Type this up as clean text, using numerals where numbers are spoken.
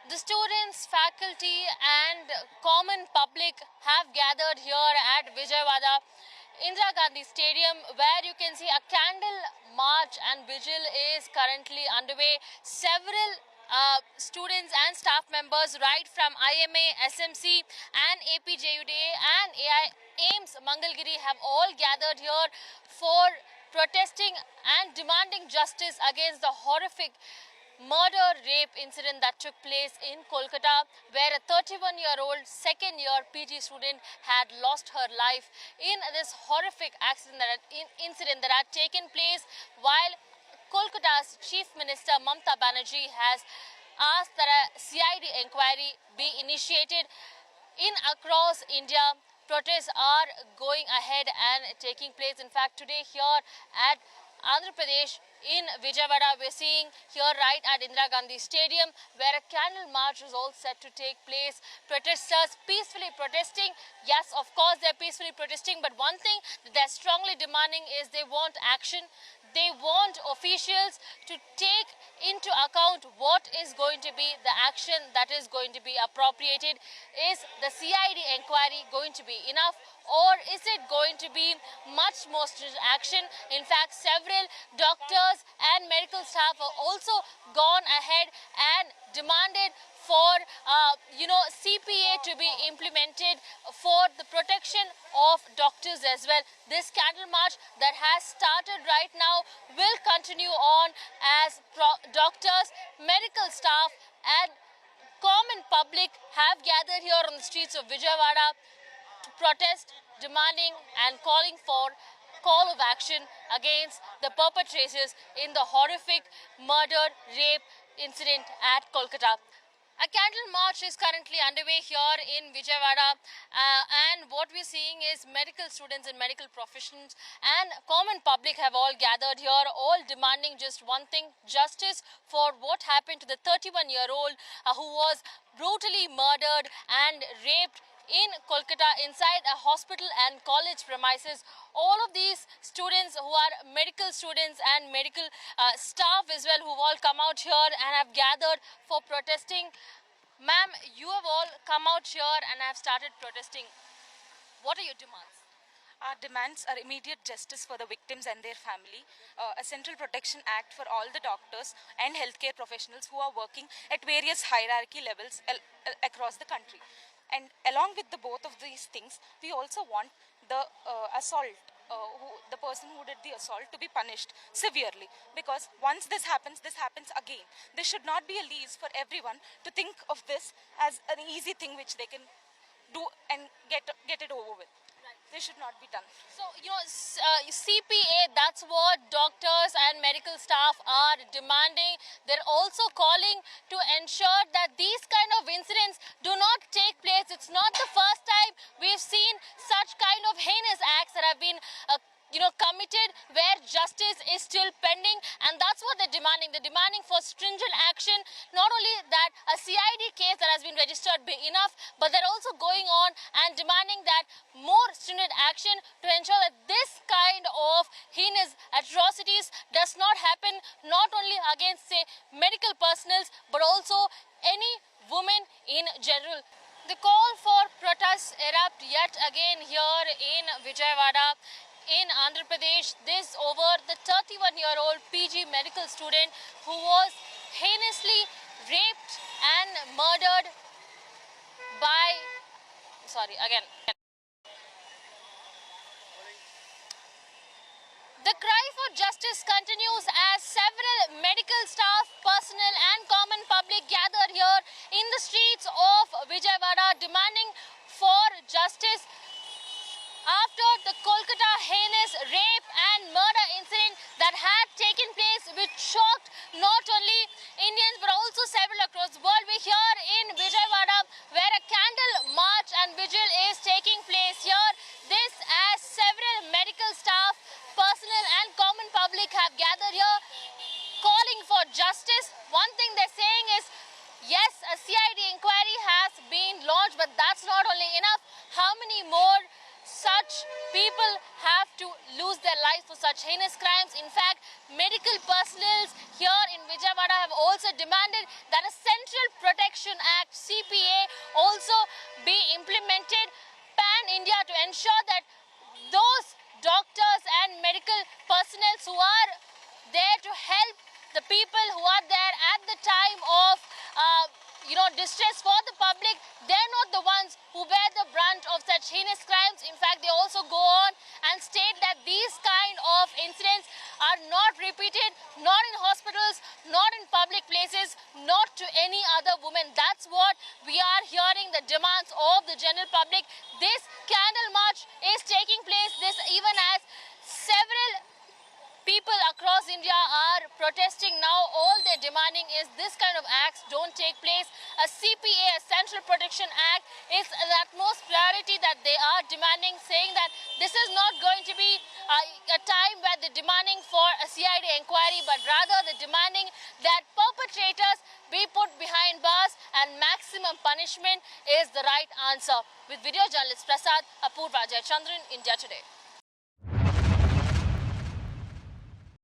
The students, faculty and common public have gathered here at Vijayawada Indira Gandhi Stadium, where you can see a candle march and vigil is currently underway. Several students and staff members right from IMA, SMC and APJUDA and AI AIMS Mangalgiri have all gathered here for protesting and demanding justice against the horrific murder-rape incident that took place in Kolkata, where a 31-year-old second-year PG student had lost her life in this horrific incident that had taken place while Kolkata's Chief Minister Mamata Banerjee has asked that a CID inquiry be initiated. In across India, protests are going ahead and taking place. In fact, today here at Andhra Pradesh in Vijayawada, we're seeing here right at Indira Gandhi Stadium, where a candle march is all set to take place. Protesters peacefully protesting. Yes, of course, they're peacefully protesting, but one thing that they're strongly demanding is they want action. They want officials to take into account what is going to be the action that is going to be appropriated. Is the CID inquiry going to be enough, or is it going to be much more stringent action? In fact, several doctors and medical staff have also gone ahead and demanded for CPA to be implemented for the protection of doctors as well. This candle march that has started right now will continue on as doctors, medical staff and common public have gathered here on the streets of Vijayawada to protest, demanding and calling for call of action against the perpetrators in the horrific murder rape incident at Kolkata. A candle march is currently underway here in Vijayawada, and what we're seeing is medical students and medical professionals and common public have all gathered here, all demanding just one thing: justice for what happened to the 31-year-old who was brutally murdered and raped in Kolkata inside a hospital and college premises. All of these students who are medical students and medical staff as well, who've all come out here and have gathered for protesting. Ma'am, you have all come out here and have started protesting. What are your demands? Our demands are immediate justice for the victims and their family, a Central Protection Act for all the doctors and healthcare professionals who are working at various hierarchy levels across the country. And along with both of these things, we also want the the person who did the assault to be punished severely. Because once this happens again. There should not be a lease for everyone to think of this as an easy thing which they can do and get it over with. This should not be done. So, CPA, that's what doctors and medical staff are demanding. They're also calling to ensure that these kind of incidents do not take place. It's not the first time we've seen such kind of heinous acts that have been committed where justice is still pending, and that's what they're demanding. They're demanding for stringent action. Not only that a CID case that has been registered be enough, but they're also going on and demanding that more stringent action to ensure that this kind of heinous atrocities does not happen, not only against, say, medical personnel, but also any women in general. The call for protests erupt yet again here in Vijayawada in Andhra Pradesh. This over the 31-year-old PG medical student who was heinously raped and murdered by, The cry for justice continues as several medical staff, personnel and common public gather here in the streets of Vijayawada demanding for justice after the Kolkata heinous rape and murder incident that had taken place, which shocked not only Indians but also several across the world. We're here in Vijayawada where a candle march and vigil is taking place here. This as several medical staff, personnel and common public have gathered here calling for justice. One thing they're saying is, yes, a CID inquiry has been launched, but that's not only enough. How many more such people have to lose their lives for such heinous crimes? In fact, medical personnel here in Vijayawada have also demanded that a Central Protection distress for the public, they're not the ones who bear the brunt of such heinous crimes. In fact, they also go on and state that these kind of incidents are not repeated, not in hospitals, not in public places, not to any other woman. That's what we are hearing, the demands of the general public. This candle march is taking place, this even as several people across India are protesting now. All they're demanding is this kind of acts don't take place. A CPA, a Central Protection Act, is the utmost priority that they are demanding, saying that this is not going to be a time where they're demanding for a CID inquiry, but rather they're demanding that perpetrators be put behind bars and maximum punishment is the right answer. With video journalist Prasad, Apurva Jayachandran, India Today.